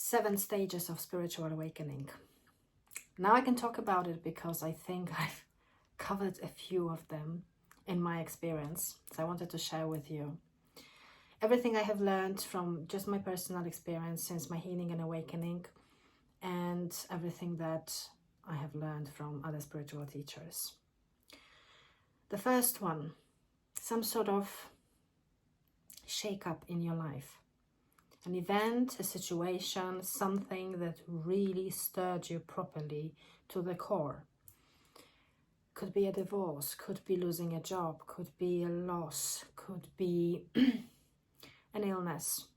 7 stages of spiritual awakening. Now I can talk about it because I think I've covered a few of them in my experience. So I wanted to share with you everything I have learned from just my personal experience since my healing and awakening, and everything that I have learned from other spiritual teachers. The first one, some sort of shake-up in your life. An event, a situation, something that really stirred you properly to the core. Could be a divorce, could be losing a job, could be a loss, could be an illness.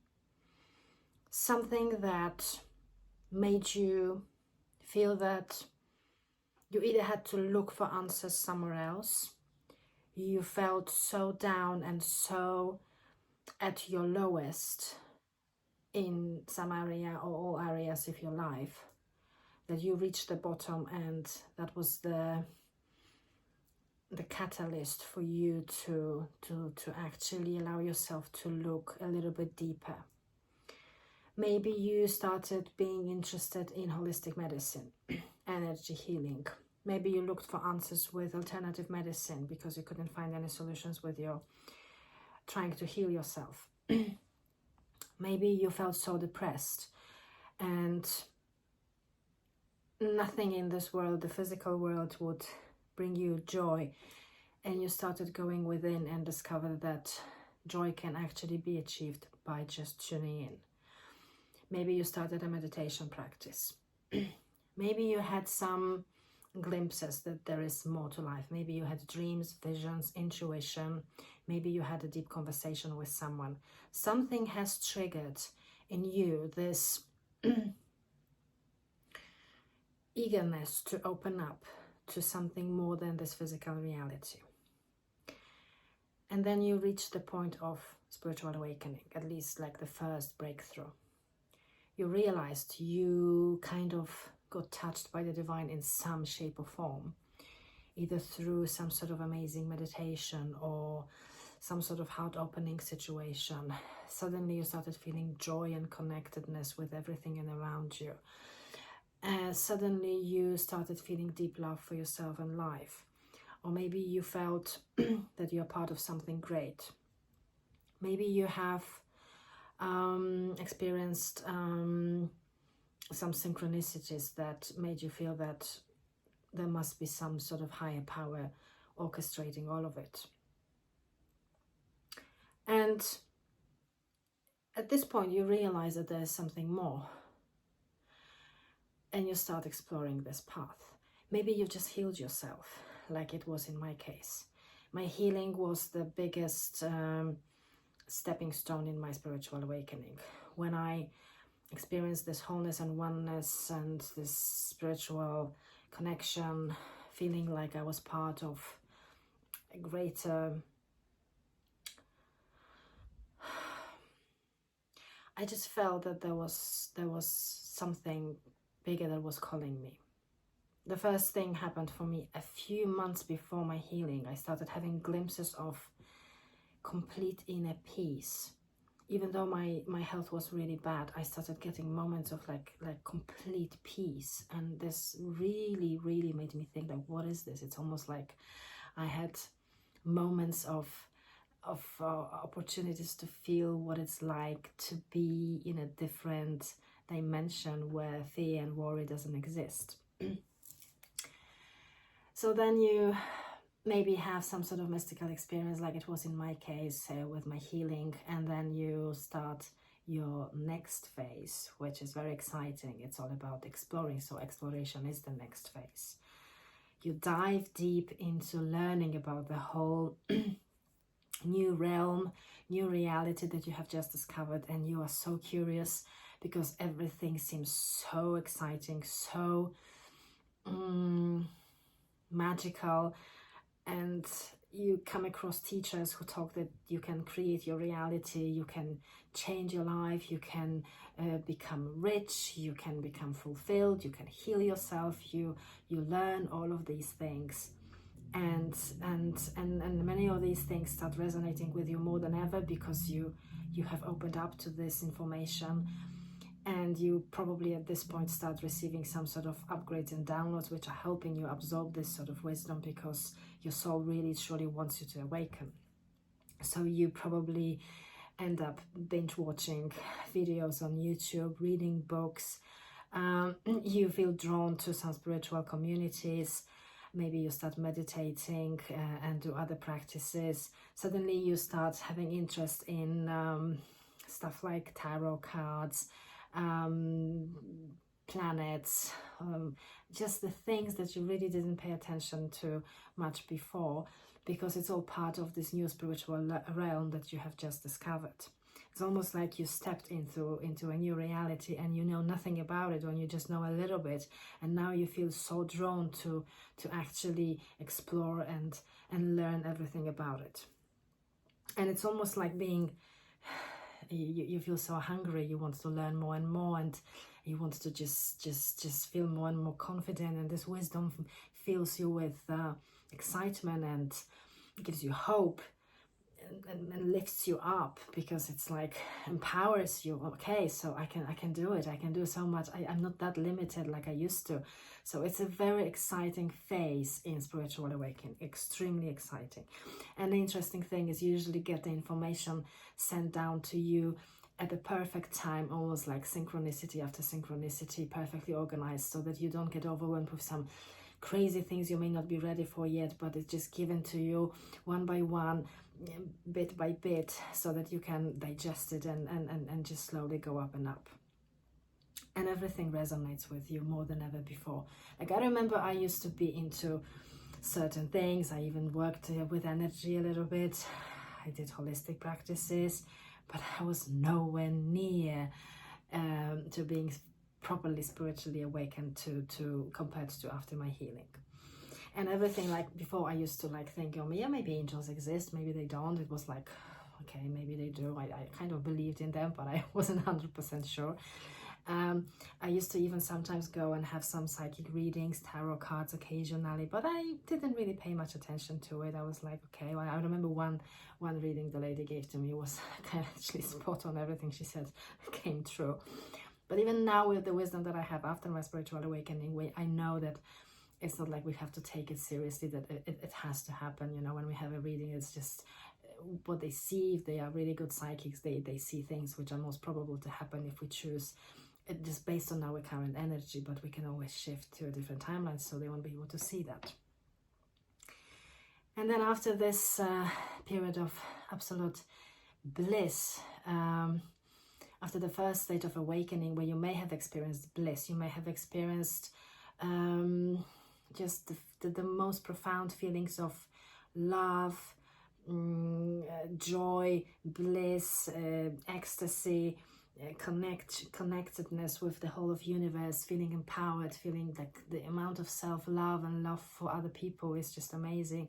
Something that made you feel that you either had to look for answers somewhere else, you felt so down and so at your lowest in some area or all areas of your life, that you reached the bottom, and that was the catalyst for you to actually allow yourself to look a little bit deeper. Maybe you started being interested in holistic medicine, energy healing. Maybe you looked for answers with alternative medicine because you couldn't find any solutions with your trying to heal yourself. Maybe you felt so depressed and nothing in this world, the physical world, would bring you joy, and you started going within and discovered that joy can actually be achieved by just tuning in. Maybe you started a meditation practice. Maybe you had some glimpses that there is more to life. Maybe you had dreams, visions, intuition. Maybe you had a deep conversation with someone. Something has triggered in you this eagerness to open up to something more than this physical reality. And then you reach the point of spiritual awakening, at least like the first breakthrough. You realized you kind of got touched by the divine in some shape or form, either through some sort of amazing meditation or some sort of heart-opening situation. Suddenly you started feeling joy and connectedness with everything in around you. Suddenly you started feeling deep love for yourself and life. Or maybe you felt that you're part of something great. Maybe you have experienced some synchronicities that made you feel that there must be some sort of higher power orchestrating all of it. And at this point you realize that there's something more, and you start exploring this path. Maybe you've just healed yourself, like it was in my case. My healing was the biggest stepping stone in my spiritual awakening. When I experienced this wholeness and oneness and this spiritual connection, feeling like I was part of a greater, I just felt that there was something bigger that was calling me. The first thing happened for me a few months before my healing. I started having glimpses of complete inner peace. Even though my health was really bad, I started getting moments of like complete peace, and this really made me think, like, what is this? It's almost like I had moments of opportunities to feel what it's like to be in a different dimension where fear and worry doesn't exist. So then you maybe have some sort of mystical experience, like it was in my case with my healing, and then you start your next phase, which is very exciting. It's all about exploring, so exploration is the next phase. You dive deep into learning about the whole new realm, new reality that you have just discovered, and you are so curious because everything seems so exciting, so magical. And you come across teachers who talk that you can create your reality, you can change your life, you can become rich, you can become fulfilled, you can heal yourself, you learn all of these things. And many of these things start resonating with you more than ever because you have opened up to this information. And you probably at this point start receiving some sort of upgrades and downloads which are helping you absorb this sort of wisdom, because your soul really truly wants you to awaken. So you probably end up binge watching videos on YouTube, reading books. You feel drawn to some spiritual communities. Maybe you start meditating and do other practices. Suddenly you start having interest in stuff like tarot cards, planets, just the things that you really didn't pay attention to much before, because it's all part of this new spiritual realm that you have just discovered. It's almost like you stepped into a new reality and you know nothing about it, or you just know a little bit, and now you feel so drawn to actually explore and learn everything about it. And it's almost like being, you feel so hungry, you want to learn more and more, and you want to just feel more and more confident, and this wisdom fills you with excitement and gives you hope. And lifts you up, because it's like empowers you. Okay, so I can do it. I can do so much. I'm not that limited like I used to. So it's a very exciting phase in spiritual awakening, extremely exciting. And the interesting thing is you usually get the information sent down to you at the perfect time, almost like synchronicity after synchronicity, perfectly organized, so that you don't get overwhelmed with some crazy things you may not be ready for yet, but it's just given to you one by one, bit by bit, so that you can digest it and just slowly go up and up. And everything resonates with you more than ever before. Like, I remember I used to be into certain things. I even worked with energy a little bit. I did holistic practices, but I was nowhere near to being properly spiritually awakened to compared to after my healing. And everything, like before, I used to like think, oh yeah, maybe angels exist, maybe they don't. It was like, okay, maybe they do. I kind of believed in them, but I wasn't 100% sure. I used to even sometimes go and have some psychic readings, tarot cards occasionally, but I didn't really pay much attention to it. I was like, okay, well, I remember one reading the lady gave to me was actually spot on. Everything she said came true. But even now, with the wisdom that I have after my spiritual awakening, I know that it's not like we have to take it seriously, that it has to happen. You know, when we have a reading, it's just what they see. If they are really good psychics, they see things which are most probable to happen if we choose it, just based on our current energy, but we can always shift to a different timeline, so they won't be able to see that. And then after this period of absolute bliss, after the first state of awakening, where you may have experienced bliss, you may have experienced just the most profound feelings of love, joy, bliss, ecstasy, connectedness with the whole of universe, feeling empowered, feeling like the amount of self-love and love for other people is just amazing.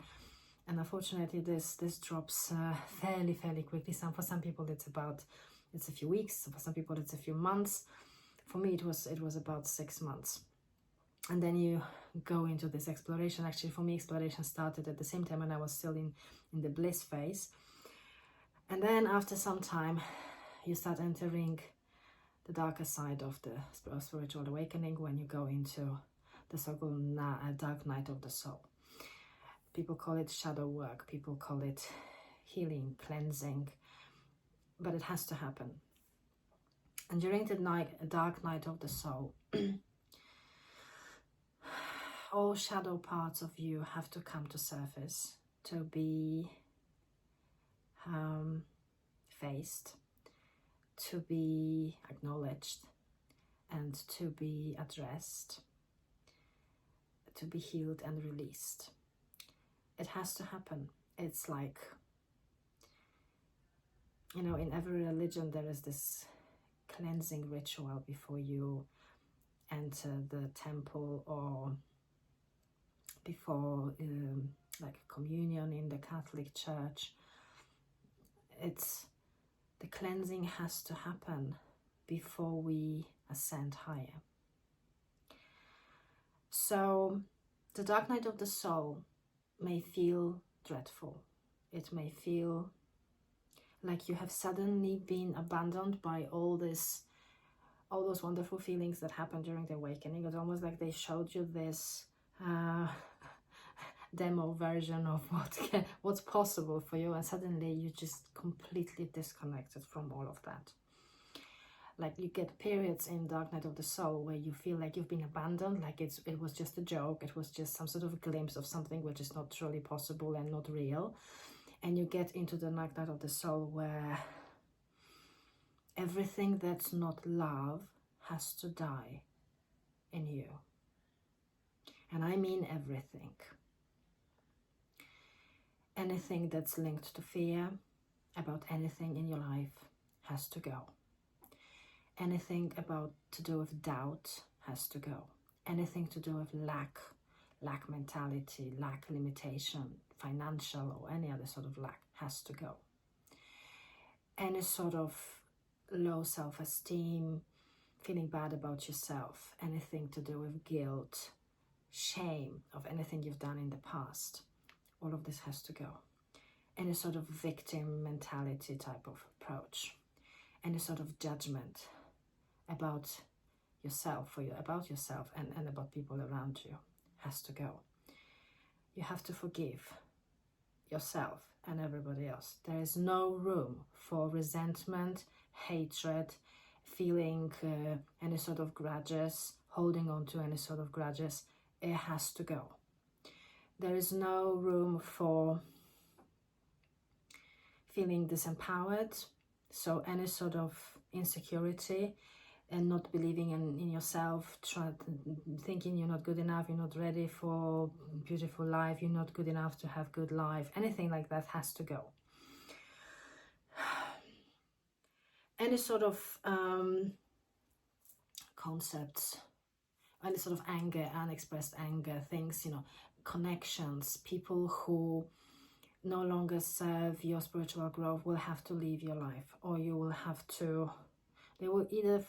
And unfortunately, this drops fairly quickly. For some people it's a few weeks, for some people it's a few months. For me, it was about 6 months. And then you go into this exploration. Actually, for me, exploration started at the same time when I was still in the bliss phase. And then after some time, you start entering the darker side of the spiritual awakening, when you go into the so-called dark night of the soul. People call it shadow work. People call it healing, cleansing. But it has to happen. And during the dark night of the soul, all shadow parts of you have to come to surface, to be faced, to be acknowledged, and to be addressed, to be healed and released. It has to happen. It's like, you know, in every religion there is this cleansing ritual before you enter the temple, or before like communion in the Catholic Church. The cleansing has to happen before we ascend higher. So the dark night of the soul may feel dreadful. It may feel like you have suddenly been abandoned by all this all those wonderful feelings that happened during the awakening. It's almost like they showed you this demo version of what's possible for you, and suddenly you just completely disconnected from all of that. Like you get periods in Dark Night of the Soul where you feel like you've been abandoned, like it was just a joke, it was just some sort of glimpse of something which is not truly possible and not real. And you get into the Dark Night of the Soul where everything that's not love has to die in you. And I mean everything. Anything that's linked to fear about anything in your life has to go. Anything about to do with doubt has to go. Anything to do with lack mentality, lack limitation, financial or any other sort of lack has to go. Any sort of low self-esteem, feeling bad about yourself, anything to do with guilt, shame of anything you've done in the past, all of this has to go. Any sort of victim mentality type of approach, any sort of judgment about yourself and about people around you has to go. You have to forgive yourself and everybody else. There is no room for resentment, hatred, feeling any sort of grudges, holding on to any sort of grudges. It has to go. There is no room for feeling disempowered, so any sort of insecurity and not believing in yourself, thinking you're not good enough, you're not ready for beautiful life, you're not good enough to have good life, anything like that has to go. Any sort of concepts, any sort of anger, unexpressed anger, things, you know, connections, people who no longer serve your spiritual growth will have to leave your life, or you will have to, they will either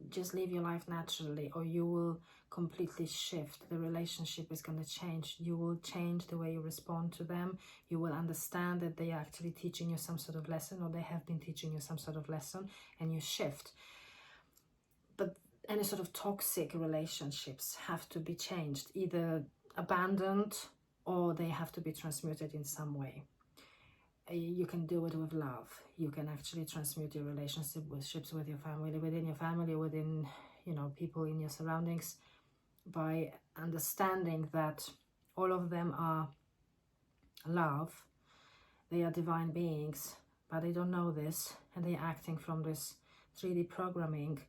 just leave your life naturally, or you will completely shift. The relationship is going to change. You will change the way you respond to them. You will understand that they are actually teaching you some sort of lesson, or they have been teaching you some sort of lesson, and you shift. But any sort of toxic relationships have to be changed, either abandoned or they have to be transmuted in some way. You can do it with love. You can actually transmute your relationships with your family, within your family, within, you know, people in your surroundings, by understanding that all of them are love. They are divine beings, but they don't know this, and they're acting from this 3D programming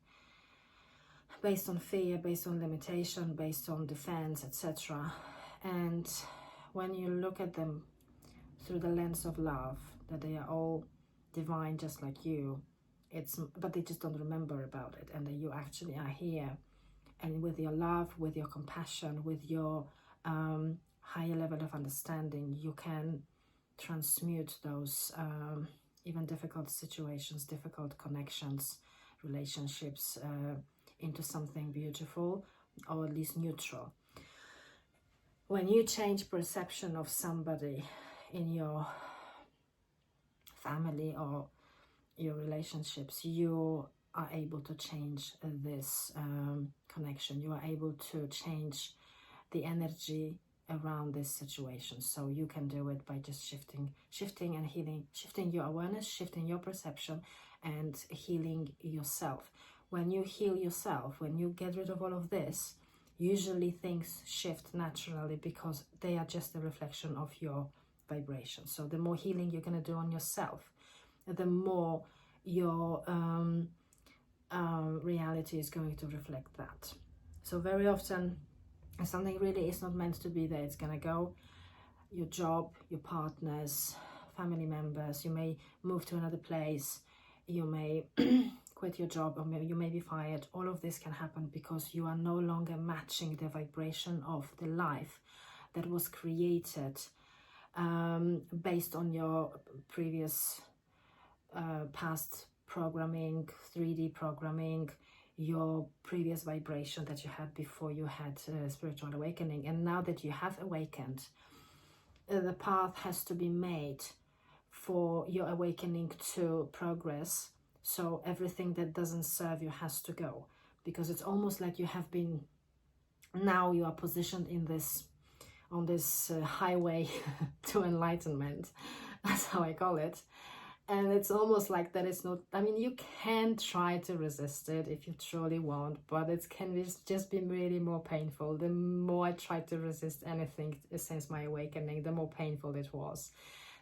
based on fear, based on limitation, based on defense, etc. And when you look at them through the lens of love, that they are all divine just like you, but they just don't remember about it, and that you actually are here, and with your love, with your compassion, with your higher level of understanding, you can transmute those even difficult situations, difficult connections, relationships into something beautiful, or at least neutral. When you change perception of somebody in your family or your relationships, you are able to change this connection. You are able to change the energy around this situation. So you can do it by just shifting and healing, shifting your awareness, shifting your perception, and healing yourself. When you heal yourself, when you get rid of all of this, usually things shift naturally, because they are just a reflection of your vibration. So the more healing you're going to do on yourself, the more your reality is going to reflect that. So very often, if something really is not meant to be there, it's going to go. Your job, your partners, family members, you may move to another place, you may quit your job, or you may be fired. All of this can happen because you are no longer matching the vibration of the life that was created based on your previous past programming, 3D programming, your previous vibration that you had before you had spiritual awakening. And now that you have awakened, the path has to be made for your awakening to progress So everything that doesn't serve you has to go, because it's almost like you have been, now you are positioned in this, on this highway to enlightenment. That's how I call it. And it's almost like that it's not, I mean, you can try to resist it if you truly want, but it can just be really more painful. The more I tried to resist anything since my awakening, the more painful it was.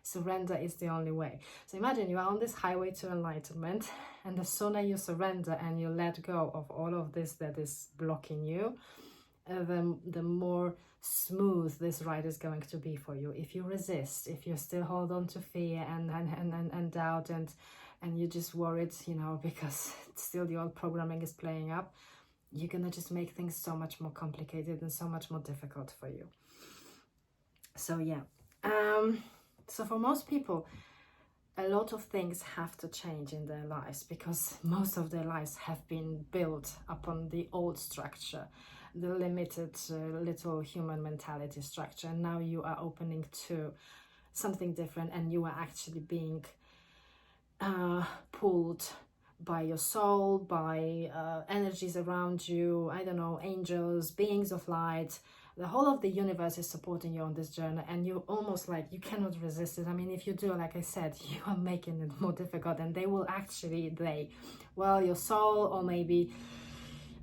Surrender is the only way. So imagine you are on this highway to enlightenment, and the sooner you surrender and you let go of all of this that is blocking you, the more smooth this ride is going to be for you. If you resist, if you still hold on to fear and doubt, and you're just worried, you know, because still the old programming is playing up, you're gonna just make things so much more complicated and so much more difficult for you. So yeah, so for most people, a lot of things have to change in their lives, because most of their lives have been built upon the old structure, the limited little human mentality structure. And now you are opening to something different, and you are actually being pulled by your soul, by energies around you, I don't know, angels, beings of light. The whole of the universe is supporting you on this journey, and you almost like, you cannot resist it. I mean, if you do, like I said, you are making it more difficult, and they will actually, well, your soul, or maybe,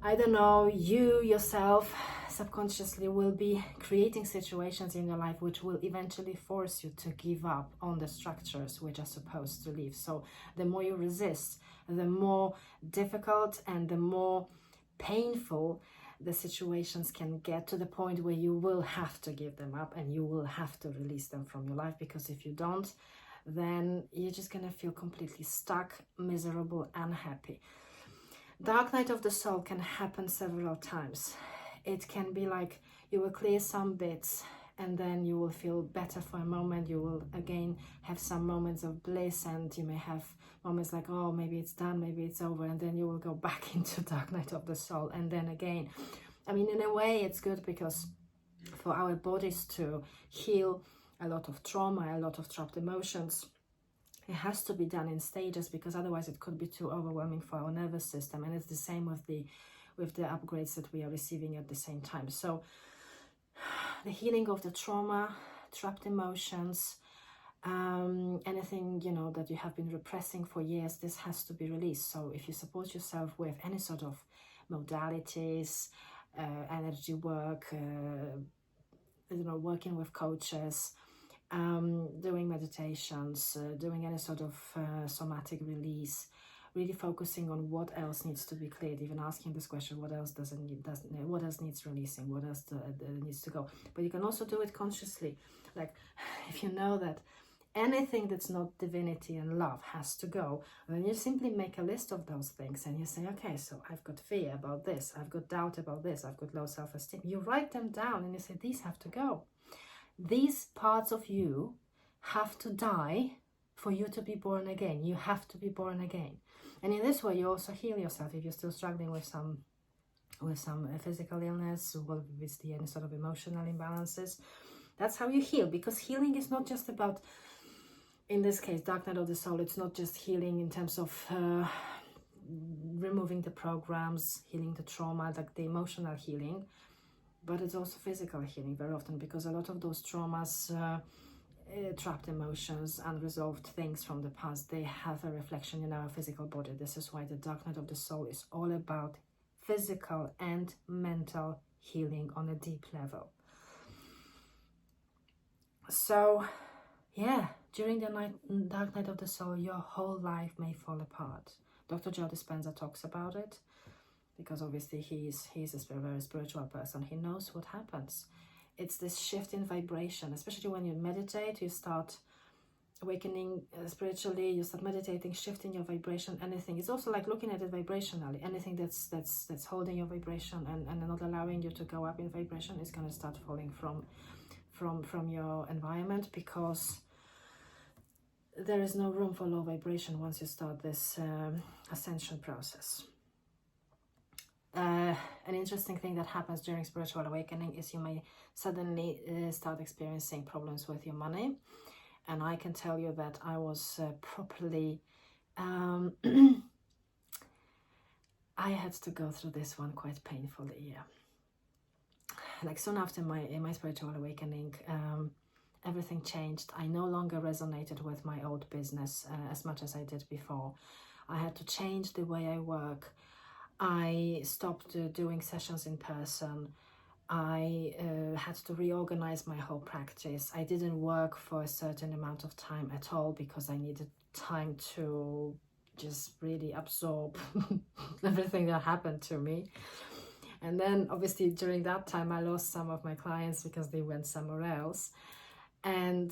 I don't know, you yourself subconsciously will be creating situations in your life which will eventually force you to give up on the structures which are supposed to live. So the more you resist, the more difficult and the more painful the situations can get, to the point where you will have to give them up and you will have to release them from your life. Because if you don't, then you're just gonna feel completely stuck, miserable, unhappy. Dark night of the soul can happen several times. It can be like you will clear some bits, and then you will feel better for a moment. You will again have some moments of bliss, and you may have moments like, oh, maybe it's done, maybe it's over, and then you will go back into dark night of the soul. And then again, I mean, in a way it's good, because for our bodies to heal a lot of trauma, a lot of trapped emotions, it has to be done in stages, because otherwise it could be too overwhelming for our nervous system. And it's the same with the upgrades that we are receiving at the same time. So the healing of the trauma, trapped emotions, anything, you know, that you have been repressing for years, this has to be released. So if you support yourself with any sort of modalities, energy work, you know, working with coaches, doing meditations, doing any sort of somatic release, really focusing on what else needs to be cleared, even asking this question, what else what else needs releasing, what else needs to go. But you can also do it consciously. Like, if you know that anything that's not divinity and love has to go, then you simply make a list of those things, and you say, okay, so I've got fear about this, I've got doubt about this, I've got low self-esteem. You write them down and you say, these have to go. These parts of you have to die for you to be born again. You have to be born again. And in this way, you also heal yourself. If you're still struggling with some physical illness, or with any sort of emotional imbalances, that's how you heal. Because healing is not just about, in this case, dark night of the soul, it's not just healing in terms of removing the programs, healing the trauma, like the emotional healing, but it's also physical healing very often, because a lot of those traumas, trapped emotions, unresolved things from the past, they have a reflection in our physical body. This is why the dark night of the soul is all about physical and mental healing on a deep level. So yeah, during the dark night of the soul, your whole life may fall apart. Dr. Joe Dispenza talks about it, because obviously he's a very spiritual person. He knows what happens. It's this shift in vibration, especially when you meditate, you start awakening spiritually, you start meditating, shifting your vibration, anything. It's also like looking at it vibrationally. Anything that's holding your vibration and not allowing you to go up in vibration is going to start falling from your environment, because there is no room for low vibration once you start this ascension process. An interesting thing that happens during spiritual awakening is you may suddenly start experiencing problems with your money. And I can tell you that I was properly I had to go through this one quite painfully, yeah. Like soon after my spiritual awakening, everything changed. I no longer resonated with my old business as much as I did before. I had to change the way I work. I stopped doing sessions in person. I had to reorganize my whole practice. I didn't work for a certain amount of time at all because I needed time to just really absorb everything that happened to me. And then obviously during that time I lost some of my clients because they went somewhere else. And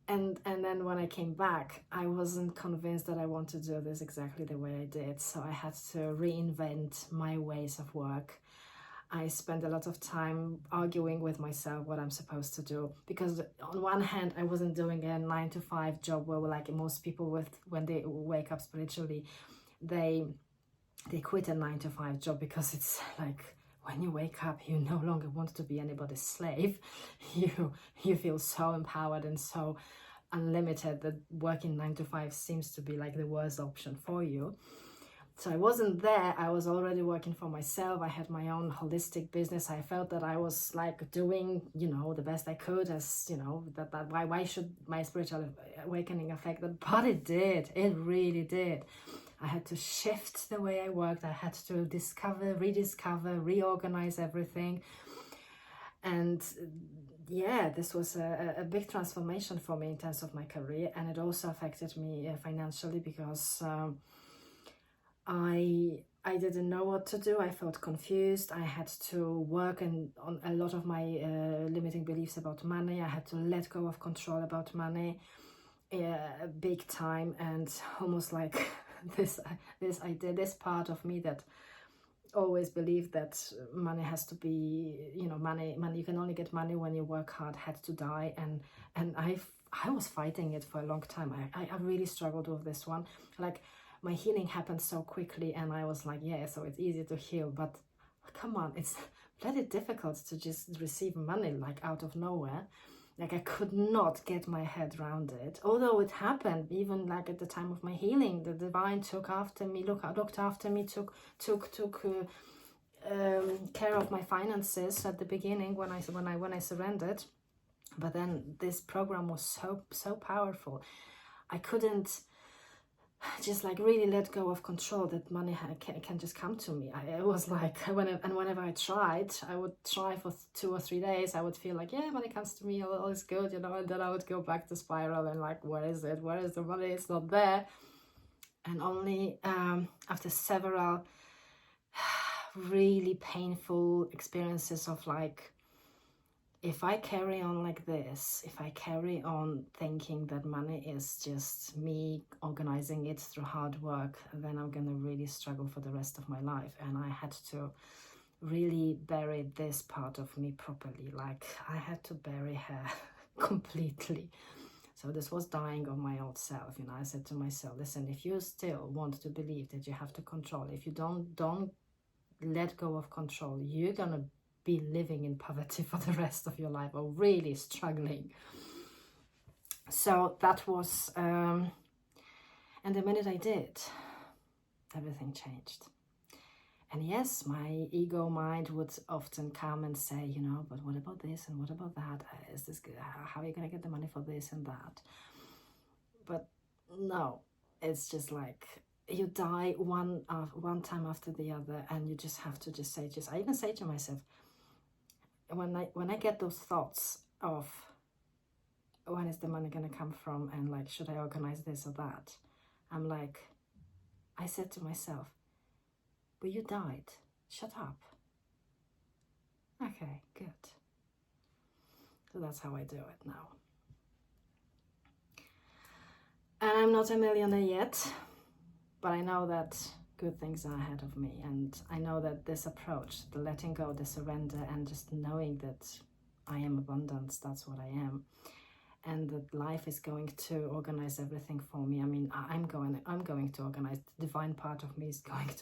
then when I came back, I wasn't convinced that I want to do this exactly the way I did. So I had to reinvent my ways of work. I spent a lot of time arguing with myself what I'm supposed to do, because on one hand I wasn't doing a 9-to-5 job where, like most people when they wake up spiritually, they quit a 9-to-5 job because it's like, when you wake up, you no longer want to be anybody's slave. You feel so empowered and so unlimited that working 9-to-5 seems to be like the worst option for you. So I wasn't there. I was already working for myself. I had my own holistic business. I felt that I was like doing, the best I could, as that why should my spiritual awakening affect that? But it did. It really did. I had to shift the way I worked. I had to rediscover, reorganize everything. And yeah, this was a big transformation for me in terms of my career. And it also affected me financially because I didn't know what to do. I felt confused. I had to work on a lot of my limiting beliefs about money. I had to let go of control about money big time, and almost like this part of me that always believed that money has to be, money you can only get money when you work hard, had to die. And I was fighting it for a long time. I really struggled with this one. Like, my healing happened so quickly and I was like, yeah, so it's easy to heal, but come on, it's bloody difficult to just receive money like out of nowhere. Like, I could not get my head around it. Although it happened, even like at the time of my healing, the divine looked after me, took care of my finances at the beginning when I surrendered. But then this program was so powerful. I couldn't just like really let go of control that money can just come to me. It was like whenever I tried, I would try for 2 or 3 days. I would feel like, yeah, money comes to me, all is good, and then I would go back to spiral and like, where is it? Where is the money? It's not there. And only after several really painful experiences of like, if I carry on like this, if I carry on thinking that money is just me organizing it through hard work, then I'm gonna really struggle for the rest of my life. And I had to really bury this part of me properly. Like, I had to bury her completely. So this was dying of my old self. I said to myself, listen, if you still want to believe that you have to control, if you don't let go of control, you're gonna be living in poverty for the rest of your life, or really struggling. So that was and the minute I did, everything changed. And yes, my ego mind would often come and say, but what about this and what about that? Is this good? How are you going to get the money for this and that? But no, it's just like, you die one time after the other, and you just have to say, I even say to myself, when I get those thoughts of when is the money going to come from, and like, should I organize this or that, I'm like, I said to myself, but you died, shut up. Okay, good. So that's how I do it now. And I'm not a millionaire yet, but I know that good things are ahead of me. And I know that this approach, the letting go, the surrender, and just knowing that I am abundance, that's what I am. And that life is going to organize everything for me. I mean, I'm going to organize. The divine part of me is going to